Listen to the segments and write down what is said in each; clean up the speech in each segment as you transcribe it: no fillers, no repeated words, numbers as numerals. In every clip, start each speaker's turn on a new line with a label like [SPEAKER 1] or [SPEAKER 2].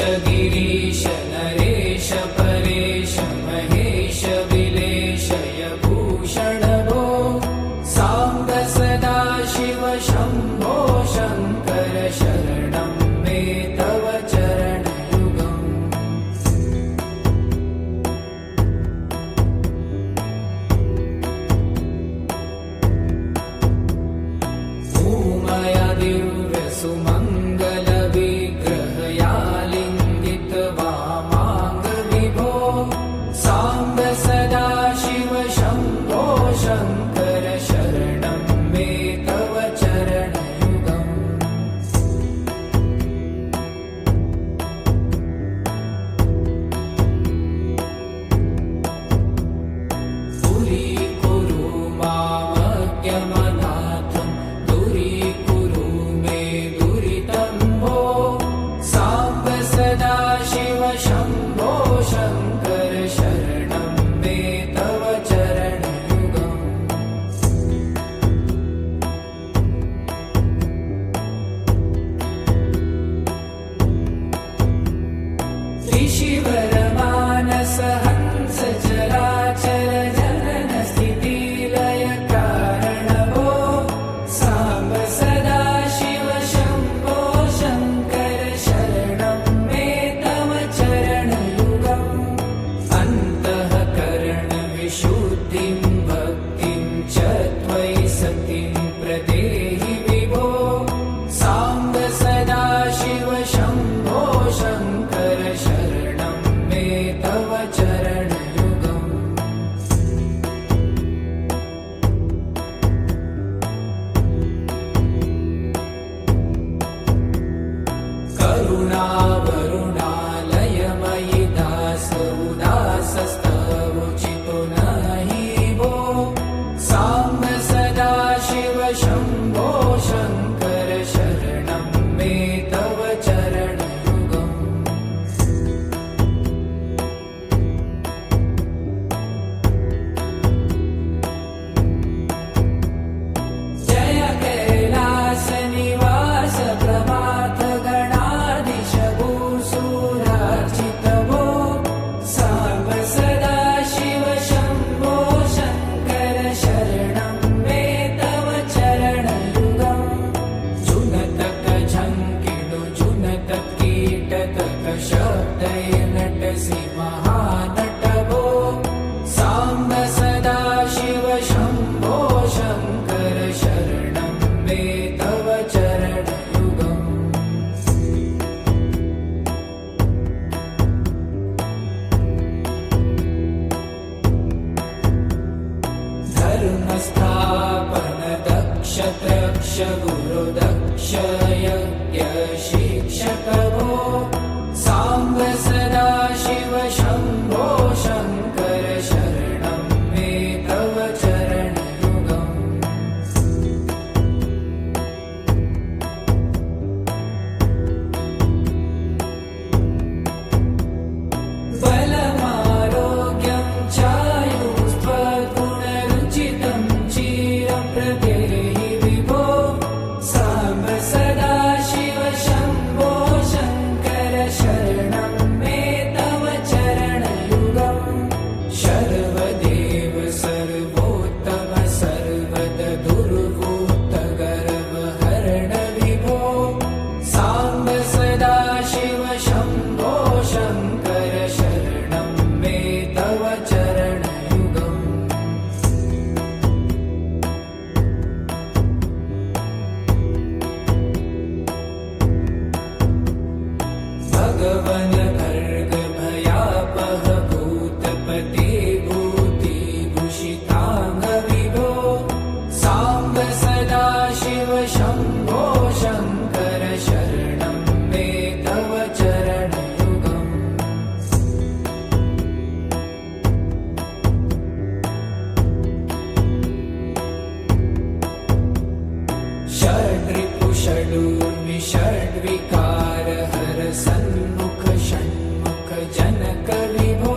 [SPEAKER 1] गिरीश नरेश परेश महेश विलेशय भूषण भो साम्ब सदा शिव शम्भो शङ्कर शरणं मे तव चरणयुगम् भूमया दिव्य सुमङ्गल विग्रहयालिङ्गित वामाङ्ग विभो साम्ब सदा शिव शम्भो शङ्कर शरणं मे तव चरणयुगम् दूरीकुरु मामज्ञमनाथं दूरीकुरु मे दुरितं भो साम्ब सदा शिव शम्भो शङ्कर शरणं मे तव चरणयुगम् ऋषिवरमानस हंस चराचर जनन स्थिति लय कारण भो साम्ब सदा शिव शम्भो शङ्कर शरणं मे तव चरणयुगम् अन्तःकरण विशुद्धिं भक्तिं च त्वयि सतिं प्रदेहि विभो साम्ब सदा शिव शम्भो शङ्कर शरणं मे तव चरणयुगम् करुणावरुणालयमयि दास उदासस्तवोचितो नहि भो साम्ब सदा शिव शम्भो शङ्कर शरणं मे तव चरणयुगम् जय कैलास निवास प्रभात गणाधीश भूसुरार्चित भो साम्ब सदा शिव शम्भो शङ्कर शरणं मे तव चरणयुगम् जुनतक झङ्किडु जुनतक कीटतक शब्दै नटसि महानट भो साम्ब सदा शिव शम्भो शङ्कर शरणं मे तव चरणयुगम् धर्मस्थापन दक्ष त्रक्ष गुरुदक्ष यज्ञ शिक्षक भो साम्ब सदा शिव शम्भो शङ्कर शरणं मे तव चरणयुगम् बलमारोग्यं चायुस्त्वगुणरुचितं चिरं प्रदेहि विभो साम्ब सदा शिव शम्भो शङ्कर शरणं मे तव चरणयुगम् शर्वदेव सर्वोत्तम सर्वद दुर्भूत गर्वहरण विभो साम्ब सदा शिव शम्भो शङ्कर शरणं मे तव चरणयुगम् भगवन् भर्ग भयापह भूतपते भूतिभूषिताङ्ग विभो साम्ब सदा शिव शम्भो शङ्कर शरणं मे तव चरणयुगम् षड्रिपु षडूर्मि षड्विकार हर सन्मुख षण्मुख जनक विभो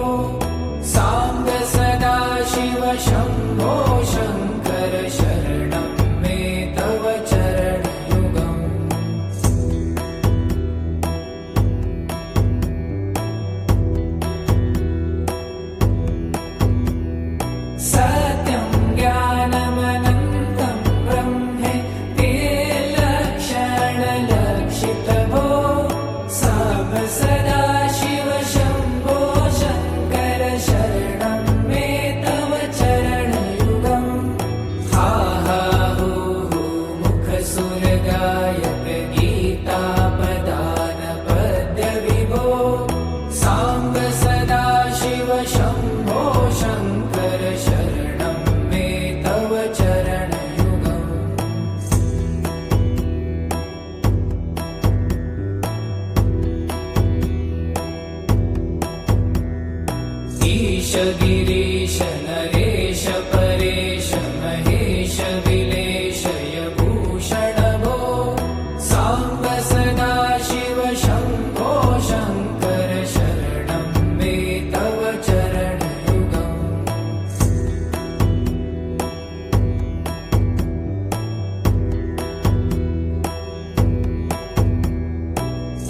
[SPEAKER 1] साम्ब सदा शिव शम्भो शङ्कर शरणं मे तव चरणयुगम् सत्यं ज्ञानमनन्तं ब्रह्मे ते लक्षणलक्षितभो साम्ब सदा शिव शम्भो शङ्कर शरणं मे तव चरणयुगम् हा हा हू हू मुखसुरगायक गीतापदान पद्यविभो साम्ब सदा शिव शम्भो शङ्कर शरणं मे तव चरणयुगम् ईश गिरीश नरेश परेश महेश विलेशय भूषण भो साम्ब सदा शिव शम्भो शङ्कर शरणं मे तव चरणयुगम्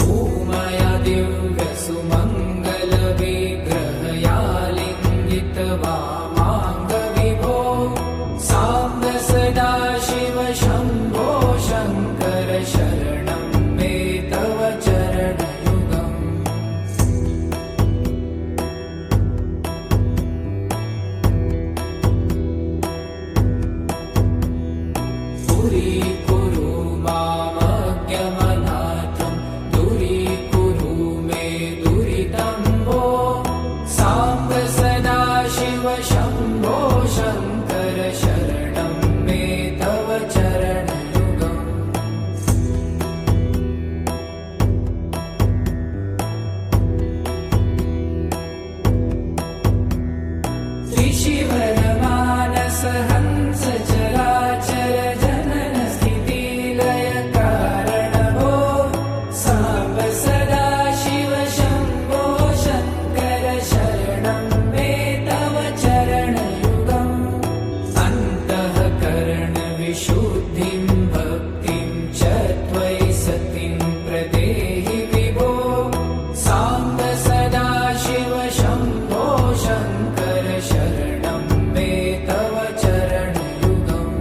[SPEAKER 1] उमया दिव्यसुमङ्गलविग्रहया लिङ्गितवामाङ्गविभो साम्ब सदा शिव शम्भो शङ्कर शरणं मे तव चरणयुगम् पुरीकुरु मामज्ञमनाथं दूरीकुरु मे दुरितं भो साम्ब सदा शिव शम्भो शङ्कर शरणं मे तव चरणयुगम् त्रिशिवरमानस हंस चराचर जनन स्थिति लय कारण भो साम्ब सदा शिव शम्भो शङ्कर शरणं मे तव चरणयुगम् अन्तःकरण विशुद्धिं भक्तिं च त्वयि सतिं प्रदेहि विभो साम्ब सदा शिव शम्भो शङ्कर शरणं मे तव चरणयुगम्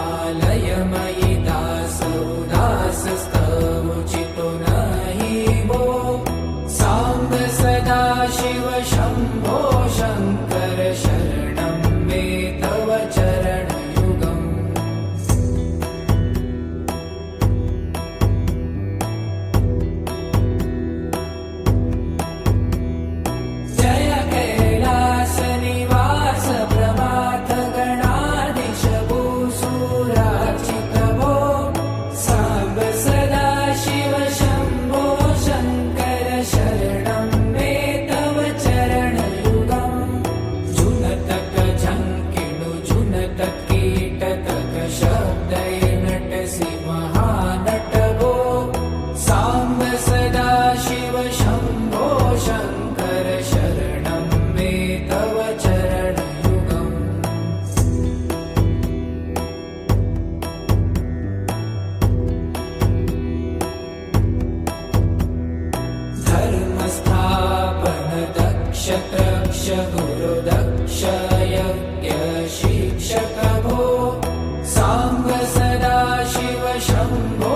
[SPEAKER 1] करुणावरुणालयमयि दासोदासस्तवोचितो नहि भो साम्ब सदा शिव शम्भो शङ्कर शरणं मे तव चरणयुगम् जय कैलासनिवास प्रभात गणाधीश भूसुरार्चित भो साम्ब सदा शिव शम्भो शङ्कर शरणं मे तव चरणयुगम् जुनतक झङ्किणु जुनतक कीटतक शब्दै नटसि महानट भो साम्ब सदा शिव शम्भो शङ्कर शरणं मे तव चरणयुगम् धर्मस्थापन दक्ष त्रक्ष गुरुदक्ष यज्ञ शिक्षक भो साम्ब सदा शिव शम्भो